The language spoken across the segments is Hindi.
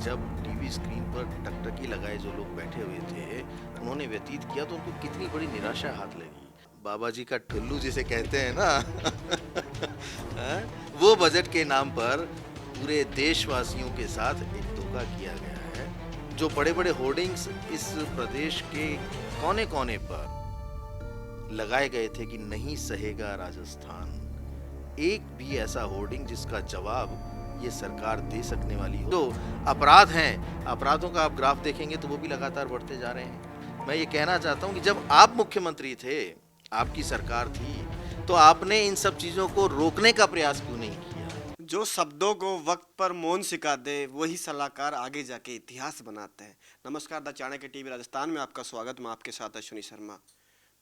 जब टीवी स्क्रीन पर टकटकी लगाए जो लोग बैठे हुए थे, उन्होंने व्यतीत किया तो उनको कितनी बड़ी निराशा हाथ लगी। बाबा जी का ठुल्लू जिसे कहते हैं ना हैं? वो बजट के नाम पर पूरे देशवासियों के साथ एक धोखा किया गया है। जो बड़े-बड़े होर्डिंग्स इस प्रदेश के कोने-कोने पर लगाए गए थे कि नहीं सहेगा राजस्थान। एक भी ऐसा होर्डिंग जिसका जवाब ये सरकार दे सकने वाली हो। जो अपराध हैं, अपराधों का आप ग्राफ देखेंगे तो वो भी लगातार बढ़ते जा रहे हैं। मैं ये कहना चाहता हूँ कि जब आप मुख्यमंत्री थे, आपकी सरकार थी, तो आपने इन सब चीज़ों को रोकने का प्रयास क्यों नहीं किया? जो शब्दों को वक्त पर मौन सिखा दे वही सलाहकार आगे जाके इतिहास बनाते हैं। नमस्कार, द चाणक्य टीवी राजस्थान में आपका स्वागत। मैं आपके साथ अश्विनी शर्मा।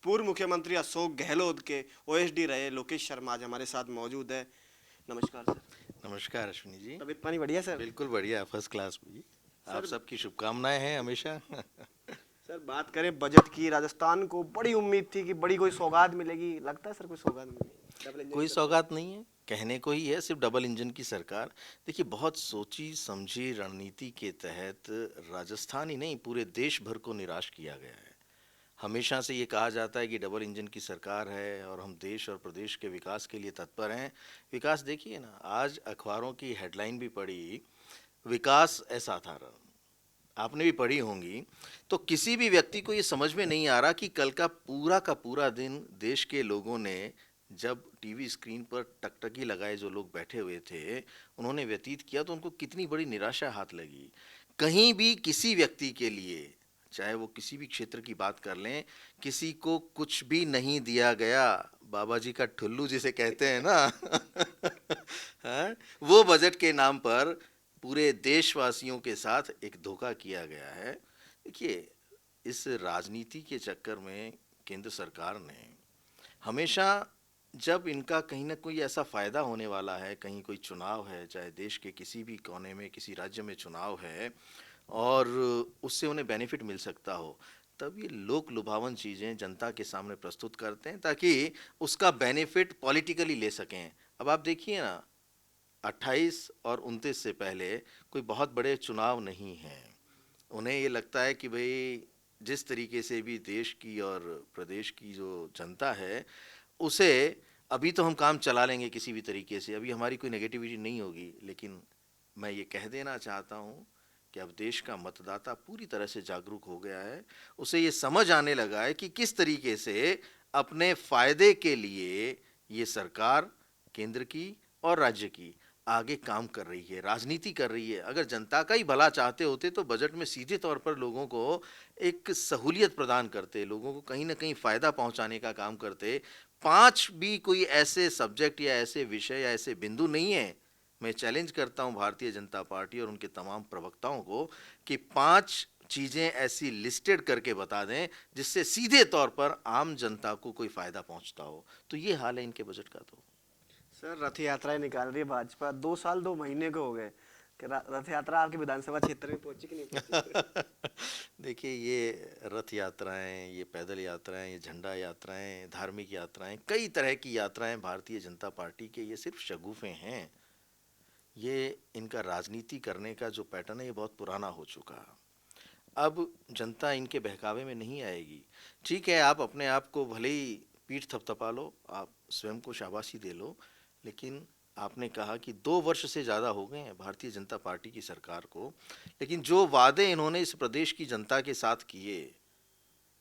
पूर्व मुख्यमंत्री अशोक गहलोत के ओएसडी रहे लोकेश शर्मा आज हमारे साथ मौजूद है। नमस्कार सर। नमस्कार अश्विनी जी। तबीयत पानी बढ़िया सर? बिल्कुल बढ़िया, फर्स्ट क्लास जी। आप सर सबकी शुभकामनाएं हैं हमेशा। सर बात करें बजट की, राजस्थान को बड़ी उम्मीद थी कि बड़ी कोई सौगात मिलेगी। लगता है सर कोई सौगात मिलेगी डबल इंजन कोई की सरकार? सौगात नहीं है, कहने को ही है, सिर्फ डबल इंजन की सरकार। देखिए, बहुत सोची समझी रणनीति के तहत राजस्थान ही नहीं पूरे देश भर को निराश किया गया है। हमेशा से ये कहा जाता है कि डबल इंजन की सरकार है और हम देश और प्रदेश के विकास के लिए तत्पर हैं। विकास देखिए ना, आज अखबारों की हेडलाइन भी पढ़ी, विकास असाधारण, आपने भी पढ़ी होंगी। तो किसी भी व्यक्ति को ये समझ में नहीं आ रहा कि कल का पूरा दिन देश के लोगों ने जब टीवी स्क्रीन पर टकटकी लगाए जो लोग बैठे हुए थे, उन्होंने व्यतीत किया तो उनको कितनी बड़ी निराशा हाथ लगी। कहीं भी किसी व्यक्ति के लिए, चाहे वो किसी भी क्षेत्र की बात कर लें, किसी को कुछ भी नहीं दिया गया। बाबा जी का ठुल्लू जिसे कहते हैं ना हैं? वो बजट के नाम पर पूरे देशवासियों के साथ एक धोखा किया गया है। देखिए, इस राजनीति के चक्कर में केंद्र सरकार ने हमेशा, जब इनका कहीं ना कोई ऐसा फायदा होने वाला है, कहीं कोई चुनाव है, चाहे देश के किसी भी कोने में किसी राज्य में चुनाव है और उससे उन्हें बेनिफिट मिल सकता हो, तब ये लोक लुभावन चीज़ें जनता के सामने प्रस्तुत करते हैं ताकि उसका बेनिफिट पॉलिटिकली ले सकें। अब आप देखिए ना, 28 और 29 से पहले कोई बहुत बड़े चुनाव नहीं हैं। उन्हें ये लगता है कि भई जिस तरीके से भी देश की और प्रदेश की जो जनता है, उसे अभी तो हम काम चला लेंगे किसी भी तरीके से, अभी हमारी कोई नेगेटिविटी नहीं होगी। लेकिन मैं ये कह देना चाहता हूँ कि अब देश का मतदाता पूरी तरह से जागरूक हो गया है। उसे ये समझ आने लगा है कि किस तरीके से अपने फ़ायदे के लिए ये सरकार केंद्र की और राज्य की आगे काम कर रही है, राजनीति कर रही है। अगर जनता का ही भला चाहते होते तो बजट में सीधे तौर पर लोगों को एक सहूलियत प्रदान करते, लोगों को कहीं न कहीं फ़ायदा पहुँचाने का काम करते। 5 भी कोई ऐसे सब्जेक्ट या ऐसे विषय या ऐसे बिंदु नहीं हैं, मैं चैलेंज करता हूँ भारतीय जनता पार्टी और उनके तमाम प्रवक्ताओं को कि 5 चीज़ें ऐसी लिस्टेड करके बता दें, जिससे सीधे तौर पर आम जनता को कोई फ़ायदा पहुँचता हो। तो ये हाल है इनके बजट का तो। सर रथ यात्राएं निकाल रही है भाजपा। 2 साल 2 महीने को हो गए कि रथ यात्रा आपके विधानसभा क्षेत्र में पहुंची कि नहीं पहुंची? देखिए, ये रथ यात्राएं, ये पैदल यात्राएं, ये झंडा यात्राएं, धार्मिक यात्राएं, कई तरह की यात्राएं भारतीय जनता पार्टी के ये सिर्फ शगुफे हैं। ये इनका राजनीति करने का जो पैटर्न है ये बहुत पुराना हो चुका। अब जनता इनके बहकावे में नहीं आएगी। ठीक है, आप अपने आप को भले ही पीठ थपथपा लो, आप स्वयं को शाबाशी दे लो, लेकिन आपने कहा कि 2 वर्ष से ज़्यादा हो गए हैं भारतीय जनता पार्टी की सरकार को, लेकिन जो वादे इन्होंने इस प्रदेश की जनता के साथ किए,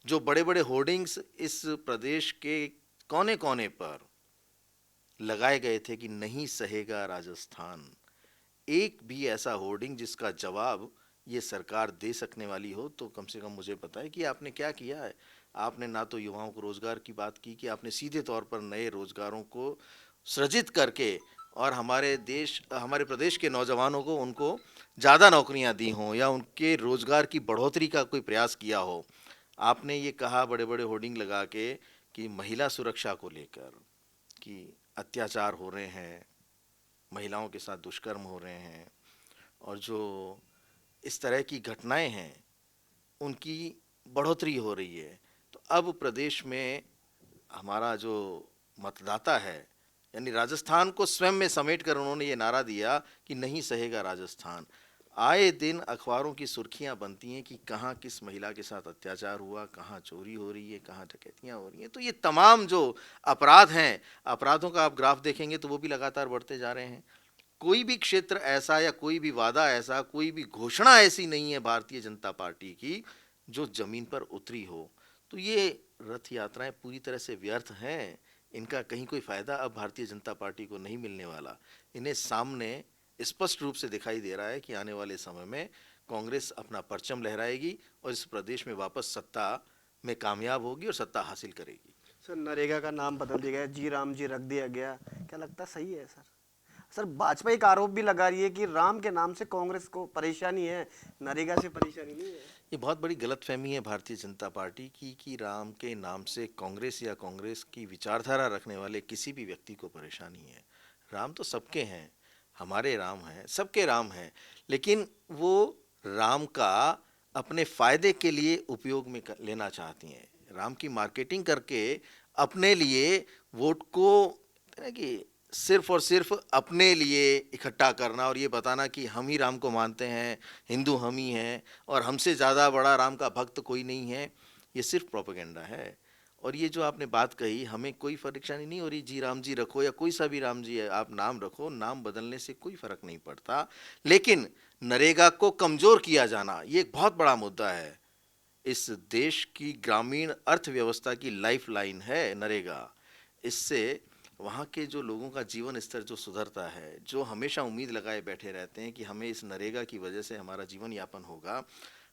जो बड़े बड़े होर्डिंग्स इस प्रदेश के कोने कोने पर लगाए गए थे कि नहीं सहेगा राजस्थान, एक भी ऐसा होर्डिंग जिसका जवाब ये सरकार दे सकने वाली हो तो कम से कम मुझे बताएं कि आपने क्या किया है। आपने ना तो युवाओं को रोजगार की बात की कि आपने सीधे तौर पर नए रोजगारों को सृजित करके और हमारे प्रदेश के नौजवानों को उनको ज़्यादा नौकरियां दी हों या उनके रोजगार की बढ़ोतरी का कोई प्रयास किया हो। आपने ये कहा बड़े बड़े होर्डिंग लगा के कि महिला सुरक्षा को लेकर कि अत्याचार हो रहे हैं, महिलाओं के साथ दुष्कर्म हो रहे हैं और जो इस तरह की घटनाएं हैं उनकी बढ़ोतरी हो रही है। तो अब प्रदेश में हमारा जो मतदाता है, यानी राजस्थान को स्वयं में समेट कर उन्होंने ये नारा दिया कि नहीं सहेगा राजस्थान। आए दिन अखबारों की सुर्खियां बनती हैं कि कहाँ किस महिला के साथ अत्याचार हुआ, कहाँ चोरी हो रही है, कहाँ डकैतियां हो रही हैं। तो ये तमाम जो अपराध हैं, अपराधों का आप ग्राफ देखेंगे तो वो भी लगातार बढ़ते जा रहे हैं। कोई भी क्षेत्र ऐसा या कोई भी वादा ऐसा, कोई भी घोषणा ऐसी नहीं है भारतीय जनता पार्टी की जो जमीन पर उतरी हो। तो ये रथ यात्राएं पूरी तरह से व्यर्थ हैं। इनका कहीं कोई फायदा अब भारतीय जनता पार्टी को नहीं मिलने वाला। इन्हें सामने स्पष्ट रूप से दिखाई दे रहा है कि आने वाले समय में कांग्रेस अपना परचम लहराएगी और इस प्रदेश में वापस सत्ता में कामयाब होगी और सत्ता हासिल करेगी। सर नरेगा का नाम बदल दिया गया, जी राम जी रख दिया गया, क्या लगता है सही है सर? सर भाजपा एक आरोप भी लगा रही है कि राम के नाम से कांग्रेस को परेशानी है, नरेगा से परेशानी नहीं है। ये बहुत बड़ी गलतफहमी है भारतीय जनता पार्टी की कि राम के नाम से कांग्रेस या कांग्रेस की विचारधारा रखने वाले किसी भी व्यक्ति को परेशानी है। राम तो सबके हैं, हमारे राम हैं, सबके राम हैं, लेकिन वो राम का अपने फायदे के लिए उपयोग में लेना चाहती हैं। राम की मार्केटिंग करके अपने लिए वोट को कि सिर्फ और सिर्फ अपने लिए इकट्ठा करना और ये बताना कि हम ही राम को मानते हैं, हिंदू हम ही हैं और हमसे ज़्यादा बड़ा राम का भक्त कोई नहीं है, ये सिर्फ प्रोपेगेंडा है। और ये जो आपने बात कही, हमें कोई परेशानी नहीं हो रही, जी राम जी रखो या कोई सा भी राम जी है, आप नाम रखो, नाम बदलने से कोई फर्क नहीं पड़ता। लेकिन नरेगा को कमज़ोर किया जाना ये एक बहुत बड़ा मुद्दा है। इस देश की ग्रामीण अर्थव्यवस्था की लाइफलाइन है नरेगा। इससे वहाँ के जो लोगों का जीवन स्तर जो सुधरता है, जो हमेशा उम्मीद लगाए बैठे रहते हैं कि हमें इस नरेगा की वजह से हमारा जीवन यापन होगा,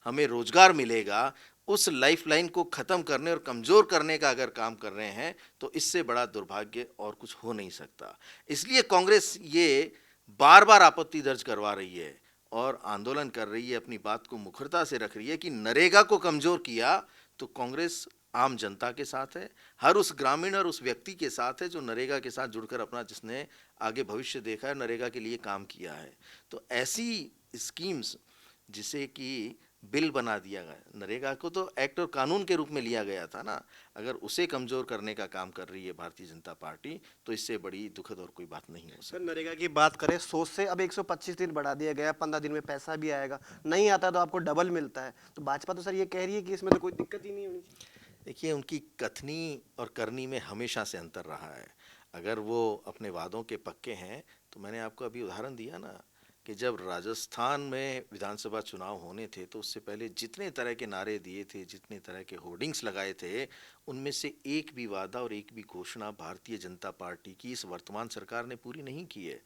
हमें रोजगार मिलेगा, उस लाइफलाइन को ख़त्म करने और कमज़ोर करने का अगर काम कर रहे हैं तो इससे बड़ा दुर्भाग्य और कुछ हो नहीं सकता। इसलिए कांग्रेस ये बार बार आपत्ति दर्ज करवा रही है और आंदोलन कर रही है, अपनी बात को मुखरता से रख रही है कि नरेगा को कमज़ोर किया तो कांग्रेस आम जनता के साथ है, हर उस ग्रामीण और उस व्यक्ति के साथ है जो नरेगा के साथ जुड़कर अपना जिसने आगे भविष्य देखा है, नरेगा के लिए काम किया है। तो ऐसी स्कीम्स जिसे कि बिल बना दिया गया, नरेगा को तो एक्ट और कानून के रूप में लिया गया था ना, अगर उसे कमज़ोर करने का काम कर रही है भारतीय जनता पार्टी तो इससे बड़ी दुखद और कोई बात नहीं हो सर सकती। नरेगा की बात करें, 100 से अब 125 दिन बढ़ा दिया गया, 15 दिन में पैसा भी आएगा, नहीं आता तो आपको डबल मिलता है। तो भाजपा तो सर ये कह रही है कि इसमें तो कोई दिक्कत ही नहीं होनी चाहिए। देखिए, उनकी कथनी और करनी में हमेशा से अंतर रहा है। अगर वो अपने वादों के पक्के हैं तो मैंने आपको अभी उदाहरण दिया ना कि जब राजस्थान में विधानसभा चुनाव होने थे तो उससे पहले जितने तरह के नारे दिए थे, जितने तरह के होर्डिंग्स लगाए थे, उनमें से एक भी वादा और एक भी घोषणा भारतीय जनता पार्टी की इस वर्तमान सरकार ने पूरी नहीं की है।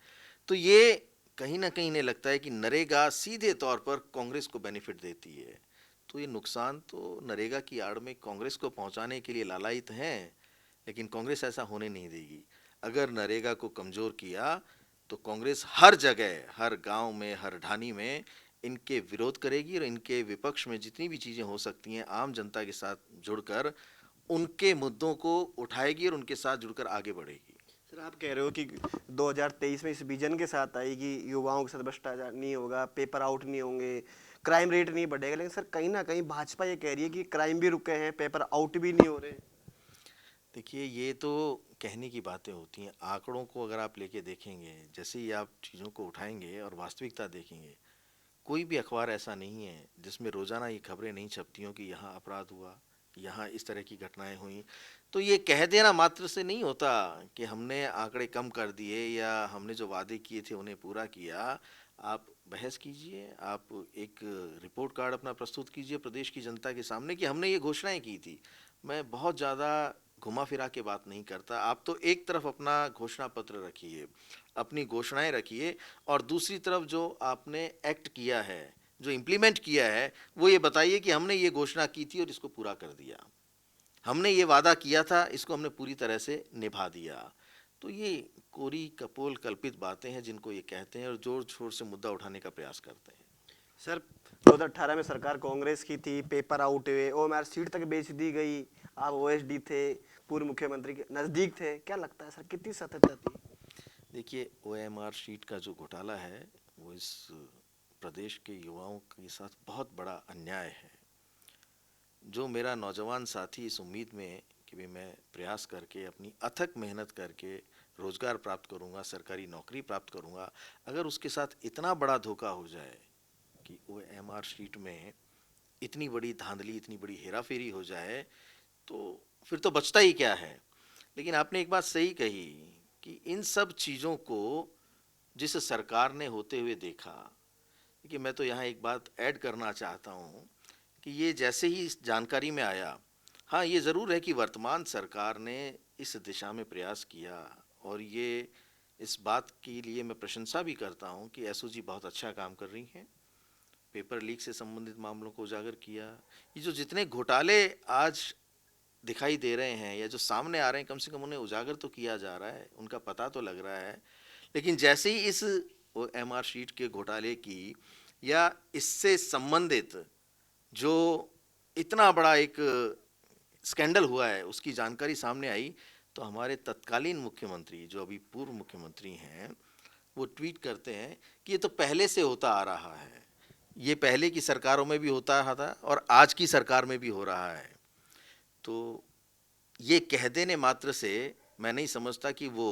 तो ये कहीं ना कहीं इन्हें लगता है कि नरेगा सीधे तौर पर कांग्रेस को बेनिफिट देती है। तो ये नुकसान तो नरेगा की आड़ में कांग्रेस को पहुंचाने के लिए लालायित हैं, लेकिन कांग्रेस ऐसा होने नहीं देगी। अगर नरेगा को कमज़ोर किया तो कांग्रेस हर जगह, हर गांव में, हर ढानी में इनके विरोध करेगी और इनके विपक्ष में जितनी भी चीज़ें हो सकती हैं आम जनता के साथ जुड़कर उनके मुद्दों को उठाएगी और उनके साथ जुड़कर आगे बढ़ेगी। सर आप कह रहे हो कि 2023 में इस विजन के साथ आएगी, युवाओं के साथ भ्रष्टाचार नहीं होगा, पेपर आउट नहीं होंगे, क्राइम रेट नहीं बढ़ेगा, लेकिन सर कहीं ना कहीं भाजपा ये कह रही है कि क्राइम भी रुके हैं, पेपर आउट भी नहीं हो रहे। देखिए, ये तो कहने की बातें होती हैं। आंकड़ों को अगर आप लेके देखेंगे, जैसे ही आप चीज़ों को उठाएंगे और वास्तविकता देखेंगे, कोई भी अखबार ऐसा नहीं है जिसमें रोज़ाना ये खबरें नहीं छपती हों कि यहाँ अपराध हुआ, यहाँ इस तरह की घटनाएं हुई। तो ये कह देना मात्र से नहीं होता कि हमने आंकड़े कम कर दिए या हमने जो वादे किए थे उन्हें पूरा किया। आप बहस कीजिए, आप एक रिपोर्ट कार्ड अपना प्रस्तुत कीजिए प्रदेश की जनता के सामने कि हमने ये घोषणाएं की थी। मैं बहुत ज़्यादा घुमा फिरा के बात नहीं करता। आप तो एक तरफ अपना घोषणा पत्र रखिए, अपनी घोषणाएं रखिए और दूसरी तरफ जो आपने एक्ट किया है, जो इम्प्लीमेंट किया है, वो ये बताइए कि हमने ये घोषणा की थी और इसको पूरा कर दिया, हमने ये वादा किया था, इसको हमने पूरी तरह से निभा दिया। तो ये कोरी कपोल कल्पित बातें हैं जिनको ये कहते हैं और जोर शोर से मुद्दा उठाने का प्रयास करते हैं। सर 2018 में सरकार कांग्रेस की थी, पेपर आउट हुए, ओएमआर सीट तक बेच दी गई, आप ओएसडी थे, पूर्व मुख्यमंत्री के नज़दीक थे, क्या लगता है सर कितनी सत्यता थी? देखिए, ओएमआर शीट का जो घोटाला है वो इस प्रदेश के युवाओं के साथ बहुत बड़ा अन्याय है। जो मेरा नौजवान साथी इस उम्मीद में कि भी मैं प्रयास करके अपनी अथक मेहनत करके रोज़गार प्राप्त करूंगा, सरकारी नौकरी प्राप्त करूंगा, अगर उसके साथ इतना बड़ा धोखा हो जाए कि OMR शीट में इतनी बड़ी धांधली, इतनी बड़ी हेराफेरी हो जाए तो फिर तो बचता ही क्या है। लेकिन आपने एक बात सही कही कि इन सब चीज़ों को जिस सरकार ने होते हुए देखा, कि मैं तो यहाँ एक बात ऐड करना चाहता हूँ कि ये जैसे ही इस जानकारी में आया, हाँ ये ज़रूर है कि वर्तमान सरकार ने इस दिशा में प्रयास किया, और ये इस बात के लिए मैं प्रशंसा भी करता हूँ कि एसओजी बहुत अच्छा काम कर रही हैं। पेपर लीक से संबंधित मामलों को उजागर किया, ये जो जितने घोटाले आज दिखाई दे रहे हैं या जो सामने आ रहे हैं, कम से कम उन्हें उजागर तो किया जा रहा है, उनका पता तो लग रहा है। लेकिन जैसे ही इस OMR शीट के घोटाले की या इससे संबंधित जो इतना बड़ा एक स्कैंडल हुआ है उसकी जानकारी सामने आई, तो हमारे तत्कालीन मुख्यमंत्री, जो अभी पूर्व मुख्यमंत्री हैं, वो ट्वीट करते हैं कि ये तो पहले से होता आ रहा है, ये पहले की सरकारों में भी होता रहा था और आज की सरकार में भी हो रहा है। तो ये कह देने मात्र से मैं नहीं समझता कि वो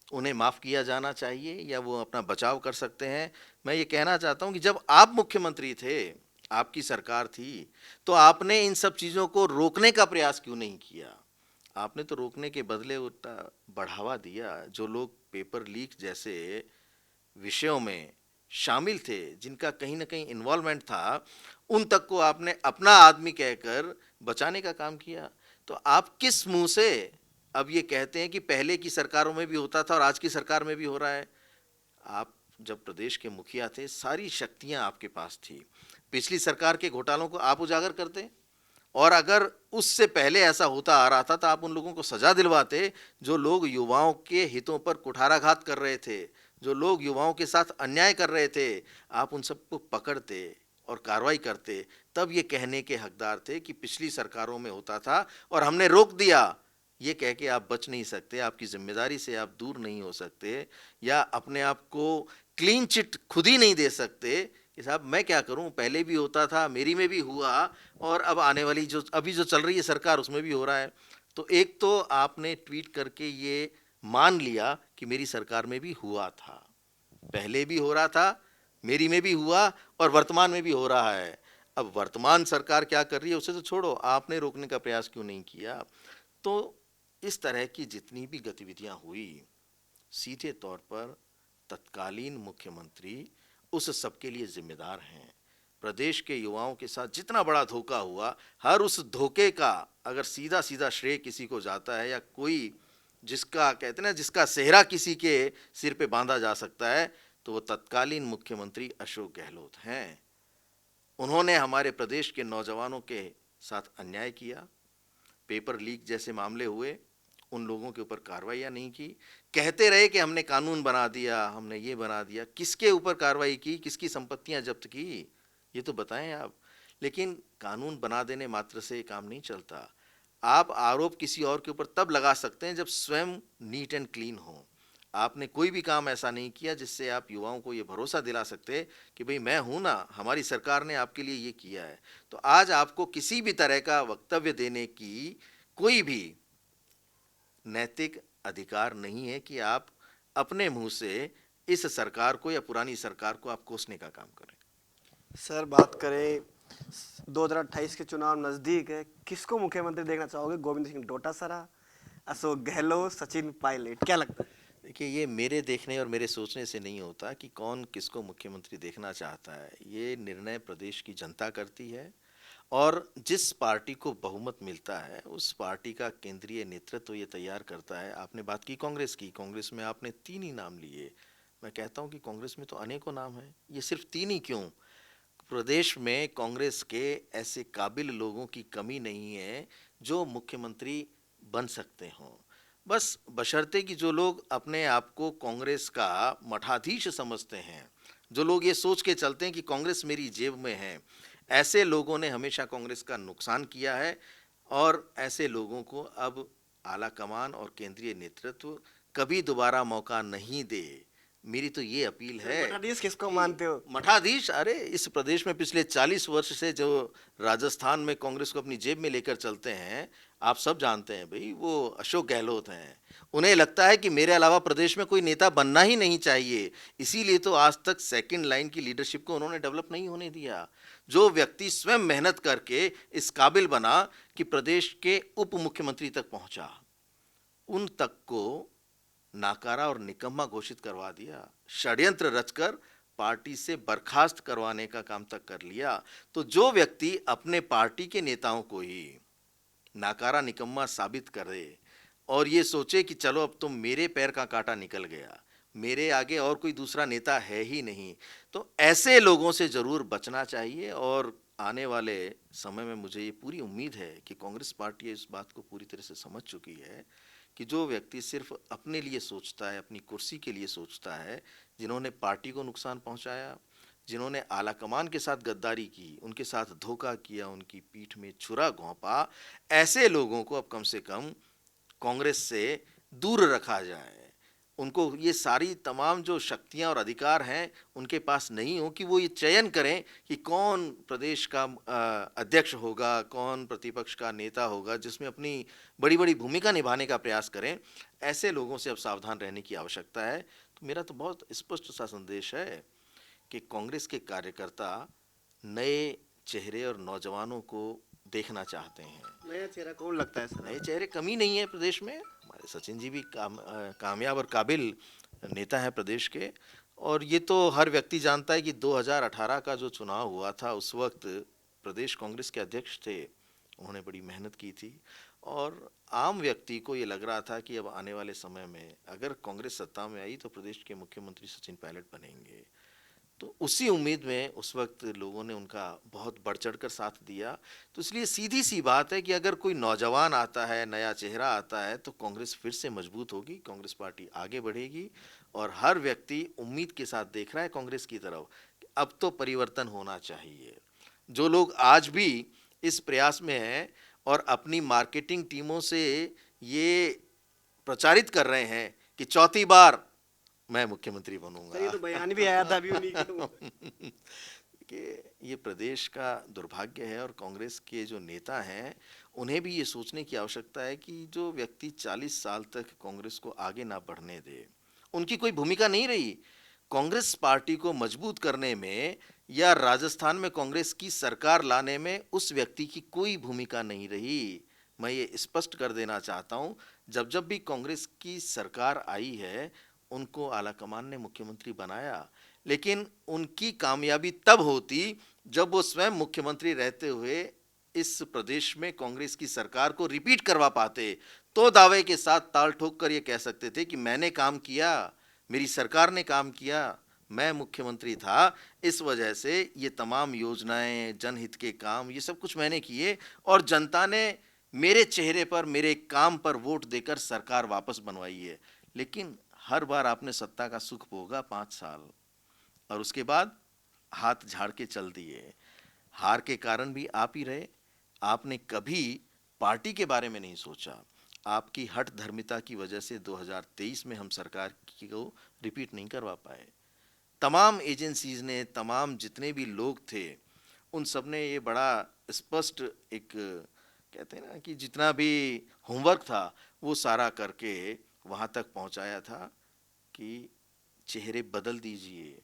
उन्हें माफ़ किया जाना चाहिए या वो अपना बचाव कर सकते हैं। मैं ये कहना चाहता हूँ कि जब आप मुख्यमंत्री थे, आपकी सरकार थी, तो आपने इन सब चीज़ों को रोकने का प्रयास क्यों नहीं किया? आपने तो रोकने के बदले उल्टा बढ़ावा दिया। जो लोग पेपर लीक जैसे विषयों में शामिल थे, जिनका कहीं न कहीं इन्वॉल्वमेंट था, उन तक को आपने अपना आदमी कहकर बचाने का काम किया। तो आप किस मुँह से अब ये कहते हैं कि पहले की सरकारों में भी होता था और आज की सरकार में भी हो रहा है? आप जब प्रदेश के मुखिया थे, सारी शक्तियाँ आपके पास थी। पिछली सरकार के घोटालों को आप उजागर करते, और अगर उससे पहले ऐसा होता आ रहा था तो आप उन लोगों को सजा दिलवाते जो लोग युवाओं के हितों पर कुठाराघात कर रहे थे, जो लोग युवाओं के साथ अन्याय कर रहे थे, आप उन सबको पकड़ते और कार्रवाई करते। तब ये कहने के हकदार थे कि पिछली सरकारों में होता था और हमने रोक दिया। ये कह के आप बच नहीं सकते, आपकी जिम्मेदारी से आप दूर नहीं हो सकते, या अपने आप को क्लीन चिट खुद ही नहीं दे सकते कि साहब मैं क्या करूं, पहले भी होता था, मेरी में भी हुआ, और अब आने वाली जो अभी जो चल रही है सरकार उसमें भी हो रहा है। तो एक तो आपने ट्वीट करके ये मान लिया कि मेरी सरकार में भी हुआ था, पहले भी हो रहा था, मेरी में भी हुआ और वर्तमान में भी हो रहा है। अब वर्तमान सरकार क्या कर रही है उसे तो छोड़ो, आपने रोकने का प्रयास क्यों नहीं किया? तो इस तरह की जितनी भी गतिविधियां हुई, सीधे तौर पर तत्कालीन मुख्यमंत्री उस सब के लिए जिम्मेदार हैं। प्रदेश के युवाओं के साथ जितना बड़ा धोखा हुआ, हर उस धोखे का अगर सीधा सीधा श्रेय किसी को जाता है, या कोई जिसका कहते हैं ना, जिसका सेहरा किसी के सिर पे बांधा जा सकता है, तो वो तत्कालीन मुख्यमंत्री अशोक गहलोत हैं। उन्होंने हमारे प्रदेश के नौजवानों के साथ अन्याय किया, पेपर लीक जैसे मामले हुए, उन लोगों के ऊपर कार्रवाइयाँ नहीं की, कहते रहे कि हमने कानून बना दिया, हमने ये बना दिया। किसके ऊपर कार्रवाई की, किसकी संपत्तियां जब्त की, ये तो बताएं आप। लेकिन कानून बना देने मात्र से काम नहीं चलता। आप आरोप किसी और के ऊपर तब लगा सकते हैं जब स्वयं नीट एंड क्लीन हो। आपने कोई भी काम ऐसा नहीं किया जिससे आप युवाओं को ये भरोसा दिला सकते कि भाई मैं हूं ना, हमारी सरकार ने आपके लिए ये किया है। तो आज आपको किसी भी तरह का वक्तव्य देने की कोई भी नैतिक अधिकार नहीं है कि आप अपने मुंह से इस सरकार को या पुरानी सरकार को आप कोसने का काम करें। सर, बात करें 2028 के चुनाव नज़दीक है, किसको मुख्यमंत्री देखना चाहोगे? गोविंद सिंह डोटासरा, अशोक गहलोत, सचिन पायलट, क्या लगता है? देखिए, ये मेरे देखने और मेरे सोचने से नहीं होता कि कौन किसको मुख्यमंत्री देखना चाहता है। ये निर्णय प्रदेश की जनता करती है, और जिस पार्टी को बहुमत मिलता है उस पार्टी का केंद्रीय नेतृत्व ये तैयार करता है। आपने बात की कांग्रेस की, कांग्रेस में आपने 3 ही नाम लिए। मैं कहता हूँ कि कांग्रेस में तो अनेकों नाम हैं, ये सिर्फ 3 ही क्यों? प्रदेश में कांग्रेस के ऐसे काबिल लोगों की कमी नहीं है जो मुख्यमंत्री बन सकते हों। बस बशर्ते कि जो लोग अपने आप को कांग्रेस का मठाधीश समझते हैं, जो लोग ये सोच के चलते हैं कि कांग्रेस मेरी जेब में है, ऐसे लोगों ने हमेशा कांग्रेस का नुकसान किया है, और ऐसे लोगों को अब आला कमान और केंद्रीय नेतृत्व कभी दोबारा मौका नहीं दे। मेरी तो ये अपील है। मठाधीश किसको मानते हो? मठाधीश, अरे इस प्रदेश में पिछले 40 वर्ष से जो राजस्थान में कांग्रेस को अपनी जेब में लेकर चलते हैं, आप सब जानते हैं भाई, वो अशोक गहलोत हैं। उन्हें लगता है कि मेरे अलावा प्रदेश में कोई नेता बनना ही नहीं चाहिए, इसीलिए तो आज तक सेकंड लाइन की लीडरशिप को उन्होंने डेवलप नहीं होने दिया। जो व्यक्ति स्वयं मेहनत करके इस काबिल बना कि प्रदेश के उप मुख्यमंत्री तक पहुंचा, उन तक को नाकारा और निकम्मा घोषित करवा दिया, षड्यंत्र रचकर पार्टी से बर्खास्त करवाने का काम तक कर लिया। तो जो व्यक्ति अपने पार्टी के नेताओं को ही नाकारा निकम्मा साबित करे और ये सोचे कि चलो अब तो मेरे पैर का कांटा निकल गया, मेरे आगे और कोई दूसरा नेता है ही नहीं, तो ऐसे लोगों से जरूर बचना चाहिए। और आने वाले समय में मुझे ये पूरी उम्मीद है कि कांग्रेस पार्टी इस बात को पूरी तरह से समझ चुकी है कि जो व्यक्ति सिर्फ अपने लिए सोचता है, अपनी कुर्सी के लिए सोचता है, जिन्होंने पार्टी को नुकसान पहुंचाया, जिन्होंने आलाकमान के साथ गद्दारी की, उनके साथ धोखा किया, उनकी पीठ में छुरा घोंपा, ऐसे लोगों को अब कम से कम कांग्रेस से दूर रखा जाए। उनको ये सारी तमाम जो शक्तियां और अधिकार हैं उनके पास नहीं हो कि वो ये चयन करें कि कौन प्रदेश का अध्यक्ष होगा, कौन प्रतिपक्ष का नेता होगा, जिसमें अपनी बड़ी बड़ी भूमिका निभाने का प्रयास करें। ऐसे लोगों से अब सावधान रहने की आवश्यकता है। तो मेरा तो बहुत स्पष्ट सा संदेश है कि कांग्रेस के कार्यकर्ता नए चेहरे और नौजवानों को देखना चाहते हैं। नया चेहरा कौन लगता है सर? नए चेहरे कमी नहीं है प्रदेश में। हमारे सचिन जी भी कामयाब और काबिल नेता हैं प्रदेश के, और ये तो हर व्यक्ति जानता है कि 2018 का जो चुनाव हुआ था उस वक्त प्रदेश कांग्रेस के अध्यक्ष थे, उन्होंने बड़ी मेहनत की थी, और आम व्यक्ति को ये लग रहा था कि अब आने वाले समय में अगर कांग्रेस सत्ता में आई तो प्रदेश के मुख्यमंत्री सचिन पायलट बनेंगे। तो उसी उम्मीद में उस वक्त लोगों ने उनका बहुत बढ़ चढ़कर साथ दिया। तो इसलिए सीधी सी बात है कि अगर कोई नौजवान आता है, नया चेहरा आता है, तो कांग्रेस फिर से मजबूत होगी, कांग्रेस पार्टी आगे बढ़ेगी। और हर व्यक्ति उम्मीद के साथ देख रहा है कांग्रेस की तरफ, अब तो परिवर्तन होना चाहिए। जो लोग आज भी इस प्रयास में हैं और अपनी मार्केटिंग टीमों से ये प्रचारित कर रहे हैं कि चौथी बार मैं मुख्यमंत्री बनूंगा, ये तो बयान भी आया था अभी उन्हीं के। कि ये प्रदेश का दुर्भाग्य है। और कांग्रेस के जो नेता हैं उन्हें भी ये सोचने की आवश्यकता है कि जो व्यक्ति 40 साल तक कांग्रेस को आगे ना बढ़ने दे, उनकी कोई भूमिका नहीं रही कांग्रेस पार्टी को मजबूत करने में या राजस्थान में कांग्रेस की सरकार लाने में, उस व्यक्ति की कोई भूमिका नहीं रही। मैं ये स्पष्ट कर देना चाहता हूं, जब जब भी कांग्रेस की सरकार आई है उनको आलाकमान ने मुख्यमंत्री बनाया, लेकिन उनकी कामयाबी तब होती जब वो स्वयं मुख्यमंत्री रहते हुए इस प्रदेश में कांग्रेस की सरकार को रिपीट करवा पाते, तो दावे के साथ ताल ठोक कर ये कह सकते थे कि मैंने काम किया, मेरी सरकार ने काम किया, मैं मुख्यमंत्री था, इस वजह से ये तमाम योजनाएं, जनहित के काम, ये सब कुछ मैंने किए और जनता ने मेरे चेहरे पर, मेरे काम पर वोट देकर सरकार वापस बनवाई है। लेकिन हर बार आपने सत्ता का सुख भोगा 5 साल और उसके बाद हाथ झाड़ के चल दिए। हार के कारण भी आप ही रहे। आपने कभी पार्टी के बारे में नहीं सोचा। आपकी हठ धर्मिता की वजह से 2023 में हम सरकार को रिपीट नहीं करवा पाए। तमाम एजेंसीज ने, तमाम जितने भी लोग थे, उन सब ने ये बड़ा स्पष्ट एक, कहते हैं ना कि जितना भी होमवर्क था वो सारा करके वहाँ तक पहुँचाया था कि चेहरे बदल दीजिए,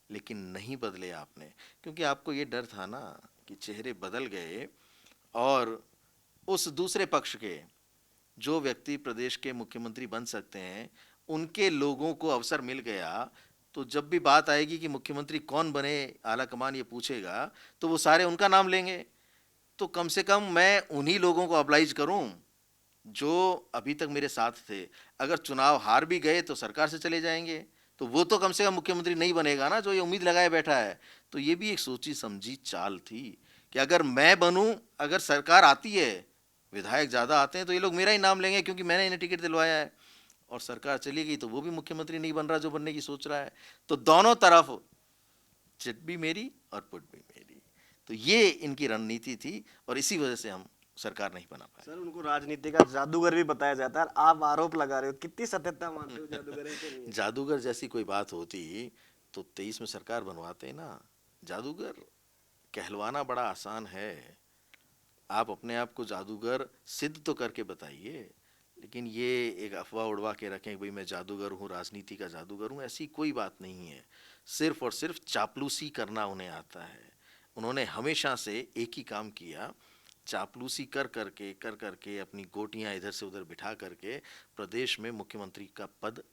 लेकिन नहीं बदले आपने, क्योंकि आपको ये डर था ना कि चेहरे बदल गए और उस दूसरे पक्ष के जो व्यक्ति प्रदेश के मुख्यमंत्री बन सकते हैं उनके लोगों को अवसर मिल गया, तो जब भी बात आएगी कि मुख्यमंत्री कौन बने, आलाकमान ये पूछेगा, तो वो सारे उनका नाम लेंगे। तो कम से कम मैं उन्हीं लोगों को अब्लाइज करूं जो अभी तक मेरे साथ थे। अगर चुनाव हार भी गए तो सरकार से चले जाएंगे, तो वो तो कम से कम मुख्यमंत्री नहीं बनेगा ना, जो ये उम्मीद लगाए बैठा है। तो ये भी एक सोची समझी चाल थी कि अगर मैं बनूं, अगर सरकार आती है, विधायक ज़्यादा आते हैं, तो ये लोग मेरा ही नाम लेंगे क्योंकि मैंने इन्हें टिकट दिलवाया है, और सरकार चली गई तो वो भी मुख्यमंत्री नहीं बन रहा जो बनने की सोच रहा है। तो दोनों तरफ चिट भी मेरी और पुट भी मेरी। तो ये इनकी रणनीति थी और इसी वजह से हम सरकार नहीं बना पाए। सर, उनको राजनीति का जादूगर भी बताया जाता है। आप आरोप लगा रहे हो, कितनी सत्यता मानते हो जादूगर है कि नहीं है? जादूगर जैसी कोई बात होती तो 23 में सरकार बनवाते ना। जादूगर कहलवाना बड़ा आसान है। आप अपने आप को जादूगर सिद्ध तो करके बताइए, लेकिन ये एक अफवाह उड़वा के रखें कि भाई मैं जादूगर हूँ, राजनीति का जादूगर हूँ, ऐसी कोई बात नहीं है। सिर्फ और सिर्फ चापलूसी करना उन्हें आता है। उन्होंने हमेशा से एक ही काम किया, चापलूसी कर करके अपनी गोटियां इधर से उधर बिठा करके प्रदेश में मुख्यमंत्री का पद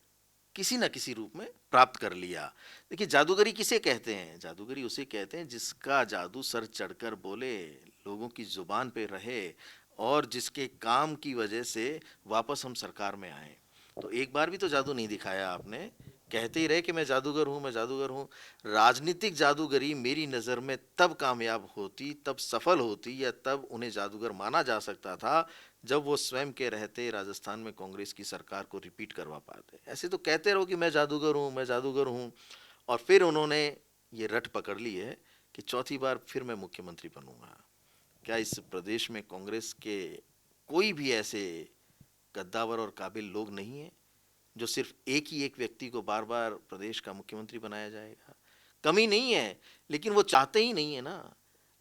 किसी न किसी रूप में प्राप्त कर लिया। देखिए, जादूगरी किसे कहते हैं? जादूगरी उसे कहते हैं जिसका जादू सर चढ़कर बोले, लोगों की जुबान पे रहे, और जिसके काम की वजह से वापस हम सरकार में आए। तो एक बार भी तो जादू नहीं दिखाया आपने। कहते ही रहे कि मैं जादूगर हूँ, मैं जादूगर हूँ। राजनीतिक जादूगरी मेरी नज़र में तब कामयाब होती, तब सफल होती, या तब उन्हें जादूगर माना जा सकता था जब वो स्वयं के रहते राजस्थान में कांग्रेस की सरकार को रिपीट करवा पाते। ऐसे तो कहते रहो कि मैं जादूगर हूँ, मैं जादूगर हूँ, और फिर उन्होंने ये रट पकड़ ली है कि चौथी बार फिर मैं मुख्यमंत्री बनूंगा। क्या इस प्रदेश में कांग्रेस के कोई भी ऐसे कद्दावर और काबिल लोग नहीं है जो सिर्फ एक ही एक व्यक्ति को बार बार प्रदेश का मुख्यमंत्री बनाया जाएगा? कमी नहीं है, लेकिन वो चाहते ही नहीं है ना।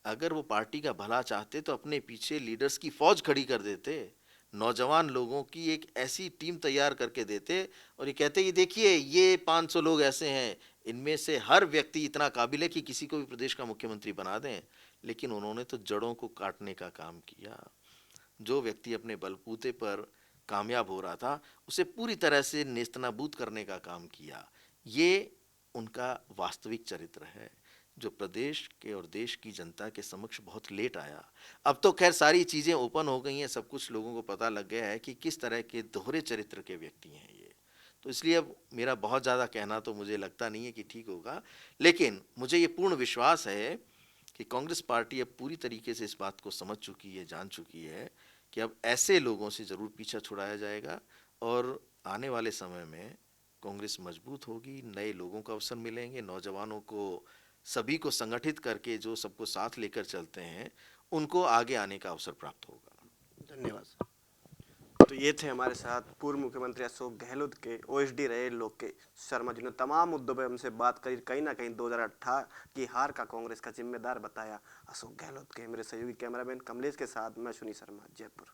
अगर वो पार्टी का भला चाहते तो अपने पीछे लीडर्स की फौज खड़ी कर देते, नौजवान लोगों की एक ऐसी टीम तैयार करके देते, और ये कहते कि देखिए ये 500 लोग ऐसे हैं, इनमें से हर व्यक्ति इतना काबिल है कि किसी को भी प्रदेश का मुख्यमंत्री बना दें। लेकिन उन्होंने तो जड़ों को काटने का काम किया। जो व्यक्ति अपने बलबूते पर कामयाब हो रहा था, उसे पूरी तरह से नेस्तनाबूद करने का काम किया। ये उनका वास्तविक चरित्र है, जो प्रदेश के और देश की जनता के समक्ष बहुत लेट आया। अब तो खैर सारी चीज़ें ओपन हो गई हैं, सब कुछ लोगों को पता लग गया है कि किस तरह के दोहरे चरित्र के व्यक्ति हैं ये। तो इसलिए अब मेरा बहुत ज़्यादा कहना तो मुझे लगता नहीं है कि ठीक होगा, लेकिन मुझे ये पूर्ण विश्वास है कि कांग्रेस पार्टी अब पूरी तरीके से इस बात को समझ चुकी है, जान चुकी है कि अब ऐसे लोगों से ज़रूर पीछा छुड़ाया जाएगा, और आने वाले समय में कांग्रेस मजबूत होगी, नए लोगों को अवसर मिलेंगे, नौजवानों को, सभी को संगठित करके जो सबको साथ लेकर चलते हैं, उनको आगे आने का अवसर प्राप्त होगा। धन्यवाद सर। तो ये थे हमारे साथ पूर्व मुख्यमंत्री अशोक गहलोत के ओएसडी रहे लोकेश शर्मा, जिन्होंने तमाम मुद्दों पर हमसे बात करी। कहीं ना कहीं 2018 की हार का कांग्रेस का जिम्मेदार बताया अशोक गहलोत के। मेरे सहयोगी कैमरामैन कमलेश के साथ मैं सुनी शर्मा, जयपुर।